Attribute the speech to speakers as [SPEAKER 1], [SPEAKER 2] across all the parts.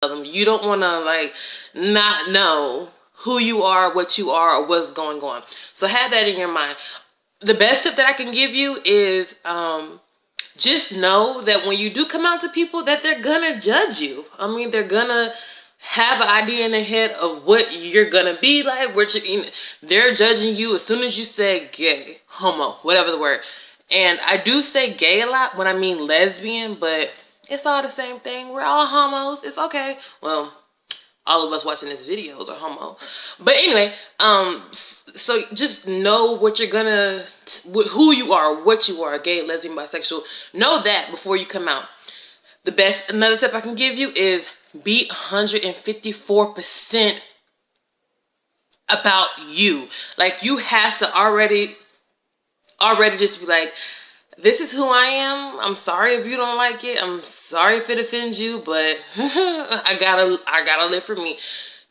[SPEAKER 1] them. You don't want to like not know who you are, what you are, or what's going on. So have that in your mind. The best tip that I can give you is just know that when you do come out to people that they're gonna judge you. I mean, they're gonna have an idea in their head of what you're gonna be like, they're judging you as soon as you say gay, homo, whatever the word. And I do say gay a lot when I mean lesbian, but it's all the same thing. We're all homos. It's okay. Well, all of us watching this videos are homo. But anyway, so just know what you're gonna, who you are, what you are, gay, lesbian, bisexual. Know that before you come out. Another tip I can give you is be 154% about you. Like, you have to already just be like, this is who I am. I'm sorry if you don't like it. I'm sorry if it offends you, but I gotta live for me.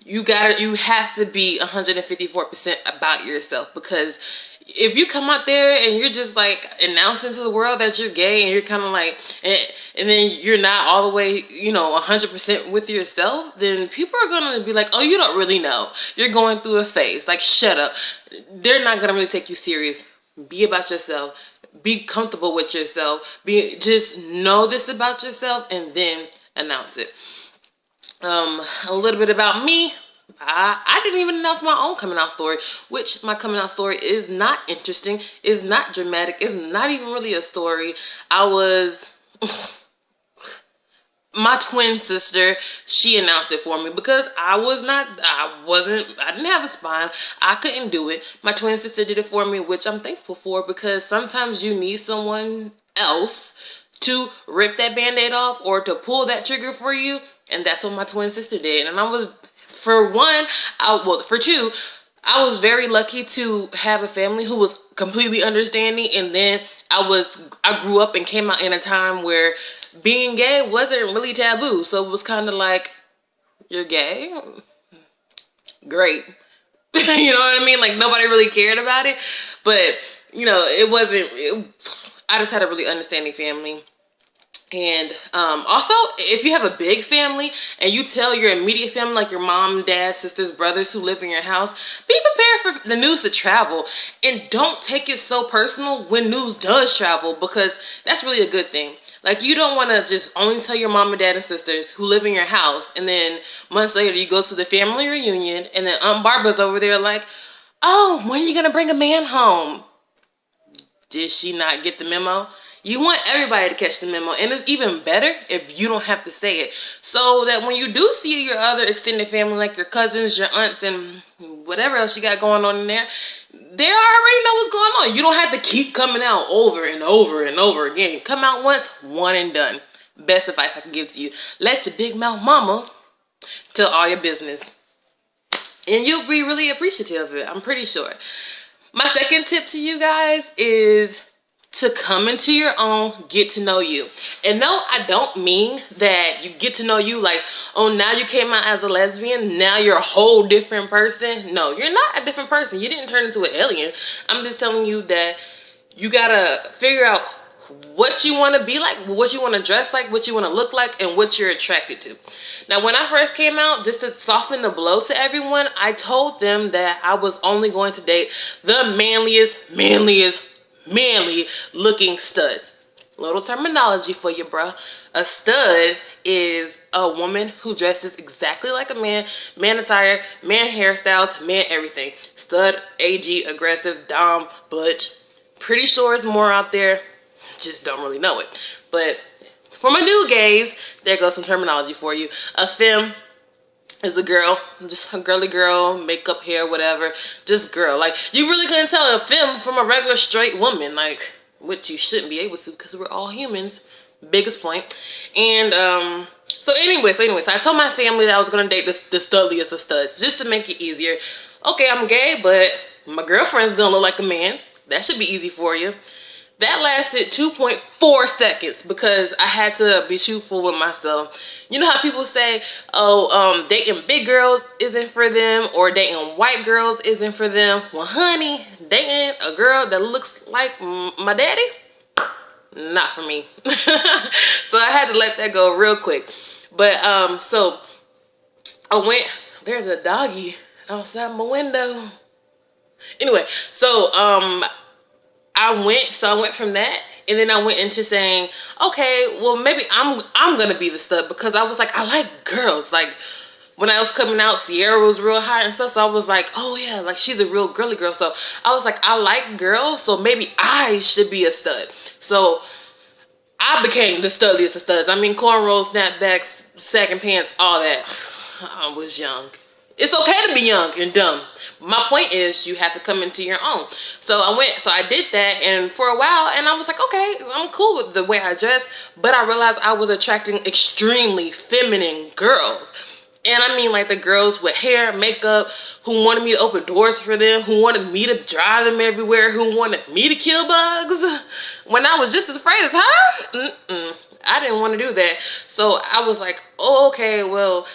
[SPEAKER 1] You have to be 154% about yourself, because if you come out there and you're just like announcing to the world that you're gay, and you're kind of like, and then you're not all the way, 100% with yourself, then people are gonna be like, oh, you don't really know. You're going through a phase. Like, shut up. They're not gonna really take you serious. Be about yourself. Be comfortable with yourself. Just know this about yourself, and then announce it. A little bit about me. I didn't even announce my own coming out story, which my coming out story is not interesting, is not dramatic, is not even really a story. My twin sister, she announced it for me, because I didn't have a spine. I couldn't do it. My twin sister did it for me, which I'm thankful for, because sometimes you need someone else to rip that band-aid off or to pull that trigger for you. And that's what my twin sister did. And for two, I was very lucky to have a family who was completely understanding. And then I grew up and came out in a time where being gay wasn't really taboo. So it was kind of like, you're gay? Great. You know what I mean? Like, nobody really cared about it. But, I just had a really understanding family. And also, if you have a big family and you tell your immediate family, like your mom, dad, sisters, brothers who live in your house, be prepared for the news to travel. And don't take it so personal when news does travel, because that's really a good thing. Like, you don't want to just only tell your mom and dad and sisters who live in your house, and then months later you go to the family reunion, and then Aunt Barbara's over there like, oh, when are you going to bring a man home? Did she not get the memo? You want everybody to catch the memo, and it's even better if you don't have to say it, so that when you do see your other extended family, like your cousins, your aunts, and whatever else you got going on in there, they already know what's going on. You don't have to keep coming out over and over and over again. Come out once, one and done. Best advice I can give to you. Let your big mouth mama tell all your business, and you'll be really appreciative of it, I'm pretty sure. My second tip to you guys is to come into your own, get to know you. And no, I don't mean that you get to know you like, oh, now you came out as a lesbian, now you're a whole different person. No, you're not a different person. You didn't turn into an alien. I'm just telling you that you gotta figure out what you want to be like, what you want to dress like, what you want to look like, and what you're attracted to. Now, when I first came out, just to soften the blow to everyone, I told them that I was only going to date the manly looking studs. Little terminology for you, bruh. A stud is a woman who dresses exactly like a man. Man attire, man hairstyles, man everything. Stud, AG, aggressive, dom, butch. Pretty sure it's more out there. Just don't really know it. But for my new gays, there goes some terminology for you. A femme is a girl, just a girly girl, makeup, hair, whatever, just girl. Like, you really couldn't tell a femme from a regular straight woman, like, which you shouldn't be able to, because we're all humans. Biggest point. And so anyway, I told my family that I was gonna date the studliest of studs, just to make it easier. Okay, I'm gay, but my girlfriend's gonna look like a man. That should be easy for you. That lasted 2.4 seconds, because I had to be truthful with myself. You know how people say, oh, dating big girls isn't for them, or dating white girls isn't for them? Well, honey, dating a girl that looks like my daddy? Not for me. So I had to let that go real quick. But so there's a doggy outside my window. Anyway, so I went from that, and then I went into saying, okay, well, maybe I'm gonna be the stud, because I was like, I like girls. Like, when I was coming out, Sierra was real hot and stuff, so I was like, oh yeah, like she's a real girly girl. So I was like, I like girls, so maybe I should be a stud. So I became the studliest of studs. I mean, cornrows, snapbacks, sagging pants, all that. I was young. It's okay to be young and dumb. My point is, you have to come into your own. So I did that, and for a while, and I was like, okay, I'm cool with the way I dress, but I realized I was attracting extremely feminine girls. And I mean, like, the girls with hair, makeup, who wanted me to open doors for them, who wanted me to drive them everywhere, who wanted me to kill bugs, when I was just as afraid as her. I didn't want to do that. So I was like, oh, okay, well,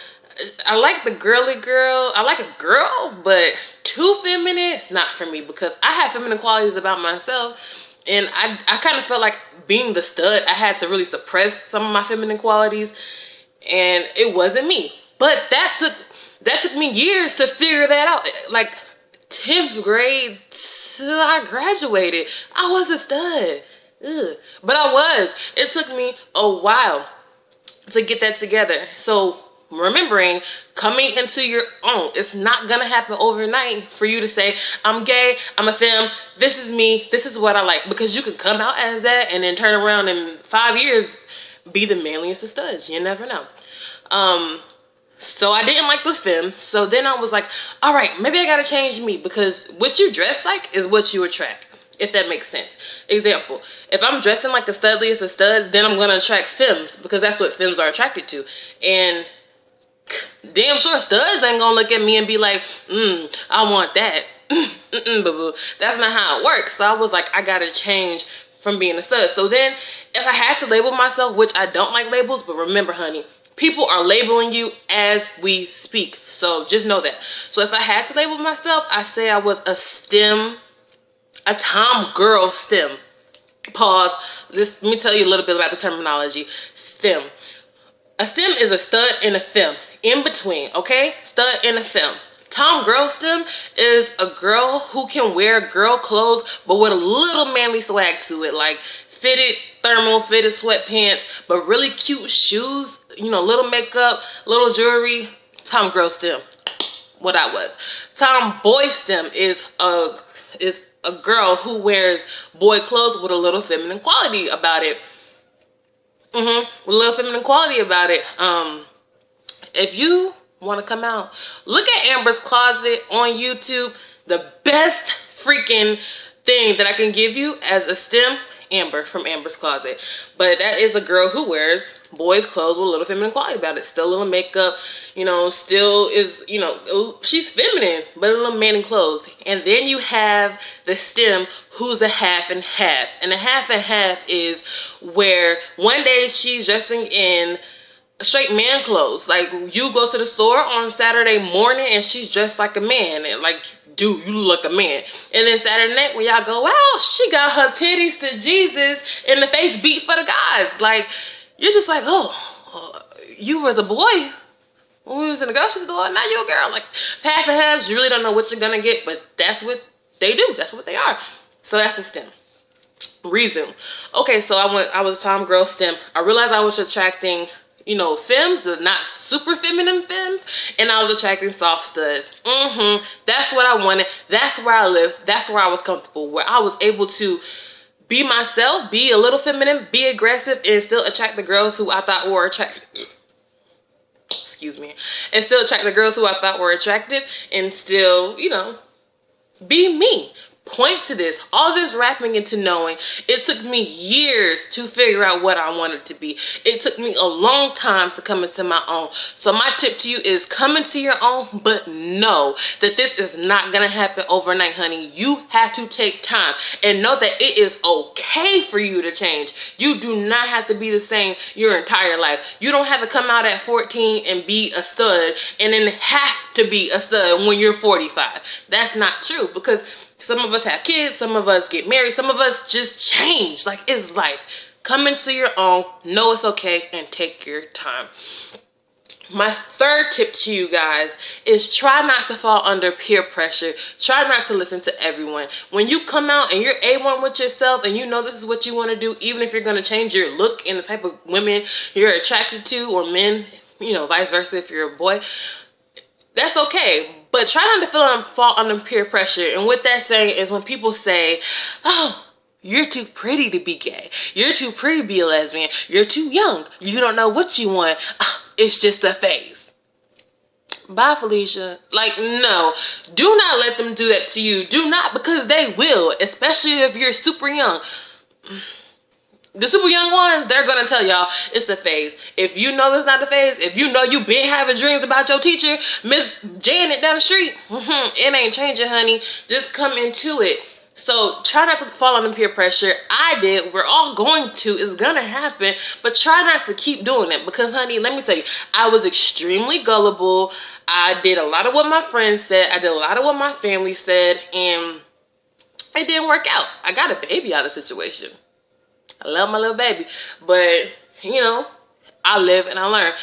[SPEAKER 1] I like the girly girl. I like a girl, but too feminine, it's not for me, because I have feminine qualities about myself. And I kind of felt like being the stud, I had to really suppress some of my feminine qualities, and it wasn't me. But that took me years to figure that out. Like 10th grade till I graduated, I was a stud. Ugh. But I was. It took me a while to get that together. So remembering, coming into your own, it's not gonna happen overnight for you to say, I'm gay, I'm a femme, this is me, this is what I like. Because you can come out as that and then turn around in 5 years, be the manliest of studs. You never know. So I didn't like the femme. So then I was like, all right, maybe I gotta change me, because what you dress like is what you attract, if that makes sense. Example, if I'm dressing like the studliest of studs, then I'm gonna attract femmes, because that's what femmes are attracted to. And damn sure studs ain't gonna look at me and be like, I want that. Boo-boo. That's not how it works. So I was like, I gotta change from being a stud. So then if I had to label myself, which I don't like labels, but remember, honey, people are labeling you as we speak. So just know that. So if I had to label myself, I say I was a STEM, a tomgirl STEM. Pause. Let me tell you a little bit about the terminology. STEM. A STEM is a stud and a femme. In between, okay? Stud and a femme. Tomgirl STEM is a girl who can wear girl clothes, but with a little manly swag to it. Like fitted, thermal fitted sweatpants, but really cute shoes. You know, little makeup, little jewelry. Tomgirl STEM. What I was. Tomboy STEM is a girl who wears boy clothes with a little feminine quality about it. With a little feminine quality about it. If you want to come out, look at Amber's Closet on YouTube. The best freaking thing that I can give you as a STEM, Amber from Amber's Closet. But that is a girl who wears boys' clothes with a little feminine quality about it. Still a little makeup, you know, still is, you know, she's feminine, but a little manly clothes. And then you have the STEM who's a half and half. And a half and half is where one day she's dressing in straight man clothes. Like, you go to the store on Saturday morning and she's dressed like a man, and like, dude, you look like a man. And then Saturday night when y'all go out, she got her titties to Jesus and the face beat for the guys. Like, you're just like, oh, you was a boy when we was in the grocery store, now you a girl. Like, half and halves, you really don't know what you're gonna get, but that's what they do. That's what they are. So that's a STEM. Reason. Okay, so I was a tomgirl STEM. I realized I was attracting, you know, femmes, not super feminine femmes, and I was attracting soft studs. That's what I wanted. That's where I lived. That's where I was comfortable, where I was able to be myself, be a little feminine, be aggressive, and still attract the girls who I thought were attractive. Excuse me. And still attract the girls who I thought were attractive, and still, you know, be me. Point to this, all this rapping into knowing, it took me years to figure out what I wanted to be. It took me a long time to come into my own. So my tip to you is come into your own, but know that this is not gonna happen overnight, honey. You have to take time and know that it is okay for you to change. You do not have to be the same your entire life. You don't have to come out at 14 and be a stud and then have to be a stud when you're 45. That's not true, because some of us have kids, some of us get married, some of us just change. Like, it's life. Come into your own, know it's okay, and take your time. My third tip to you guys is try not to fall under peer pressure. Try not to listen to everyone. When you come out and you're A1 with yourself and you know this is what you want to do, even if you're going to change your look and the type of women you're attracted to, or men, you know, vice versa if you're a boy, that's okay. But try not to fall under peer pressure. And what that's saying is when people say, oh, you're too pretty to be gay. You're too pretty to be a lesbian. You're too young. You don't know what you want. It's just a phase. Bye, Felicia. Like, no. Do not let them do that to you. Do not, because they will. Especially if you're super young. The super young ones, they're going to tell y'all it's a phase. If you know it's not a phase, if you know you've been having dreams about your teacher, Miss Janet down the street, it ain't changing, honey. Just come into it. So try not to fall under peer pressure. I did. We're all going to. It's going to happen. But try not to keep doing it. Because, honey, let me tell you, I was extremely gullible. I did a lot of what my friends said. I did a lot of what my family said. And it didn't work out. I got a baby out of the situation. I love my little baby. But, you know, I live and I learn.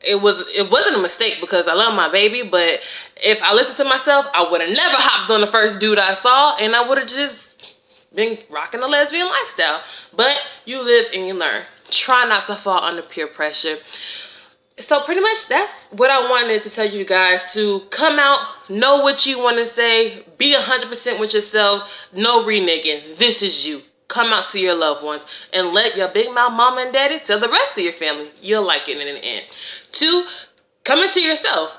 [SPEAKER 1] It wasn't a mistake because I love my baby, but if I listened to myself, I would have never hopped on the first dude I saw, and I would have just been rocking the lesbian lifestyle. But you live and you learn. Try not to fall under peer pressure. So pretty much that's what I wanted to tell you guys, to come out, know what you want to say, be 100% with yourself, no reneging. This is you. Come out to your loved ones and let your big mouth mama and daddy tell the rest of your family. You'll like it in the end. 2, come into yourself.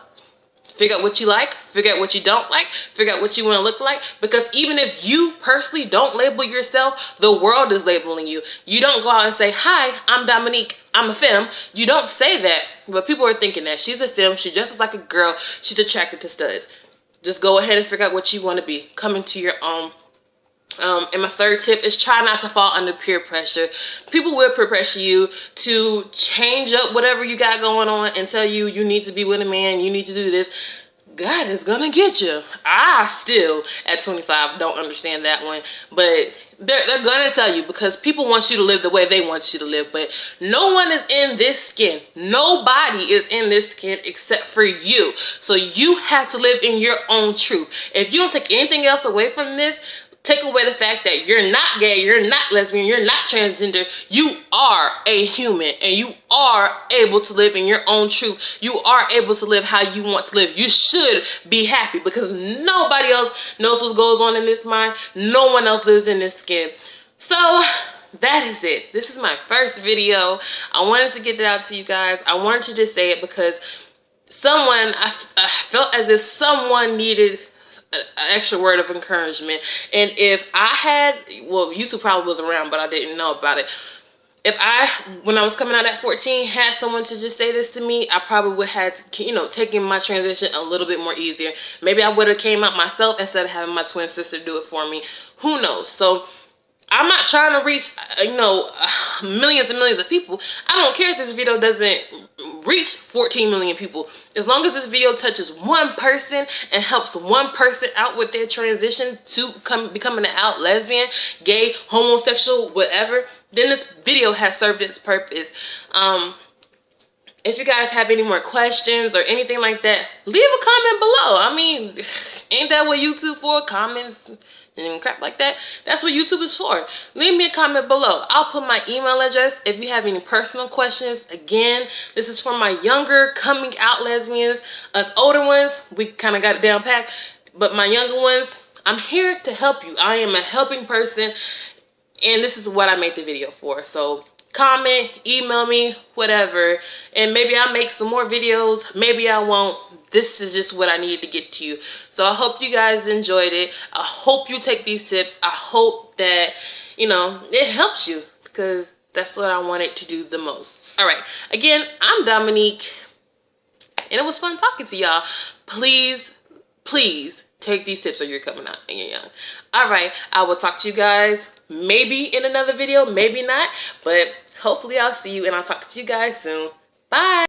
[SPEAKER 1] Figure out what you like. Figure out what you don't like. Figure out what you want to look like. Because even if you personally don't label yourself, the world is labeling you. You don't go out and say, hi, I'm Dominique. I'm a femme. You don't say that. But people are thinking that. She's a femme. She dresses like a girl. She's attracted to studs. Just go ahead and figure out what you want to be. Come into your own. And my third tip is try not to fall under peer pressure. People will peer pressure you to change up whatever you got going on and tell you you need to be with a man, you need to do this. God is gonna get you. I still, at 25, don't understand that one. But they're gonna tell you, because people want you to live the way they want you to live. But no one is in this skin. Nobody is in this skin except for you. So you have to live in your own truth. If you don't take anything else away from this, take away the fact that you're not gay, you're not lesbian, you're not transgender. You are a human, and you are able to live in your own truth. You are able to live how you want to live. You should be happy, because nobody else knows what goes on in this mind. No one else lives in this skin. So that is it. This is my first video. I wanted to get it out to you guys. I wanted to just say it because I felt as if someone needed an extra word of encouragement. And if I had, well, YouTube probably was around, but I didn't know about it. If I, when I was coming out at 14, had someone to just say this to me, I probably would have, taken my transition a little bit more easier. Maybe I would have came out myself instead of having my twin sister do it for me. Who knows? So I'm not trying to reach, millions and millions of people. I don't care if this video doesn't reach 14 million people. As long as this video touches one person and helps one person out with their transition to becoming an out lesbian, gay, homosexual, whatever, then this video has served its purpose. If you guys have any more questions or anything like that, leave a comment below. I mean, ain't that what YouTube for? Comments and crap like that. That's what YouTube is for. Leave me a comment below. I'll put my email address if you have any personal questions. Again, this is for my younger coming out lesbians. Us older ones, we kind of got it down packed. But my younger ones, I'm here to help you. I am a helping person. And this is what I made the video for. So comment, email me, whatever. And maybe I'll make some more videos. Maybe I won't. This is just what I needed to get to you. So I hope you guys enjoyed it. I hope you take these tips. I hope that, it helps you, because that's what I wanted to do the most. All right. Again, I'm Dominique, and it was fun talking to y'all. Please, please take these tips when you're coming out and you're young. All right. I will talk to you guys maybe in another video, maybe not, but hopefully I'll see you, and I'll talk to you guys soon. Bye.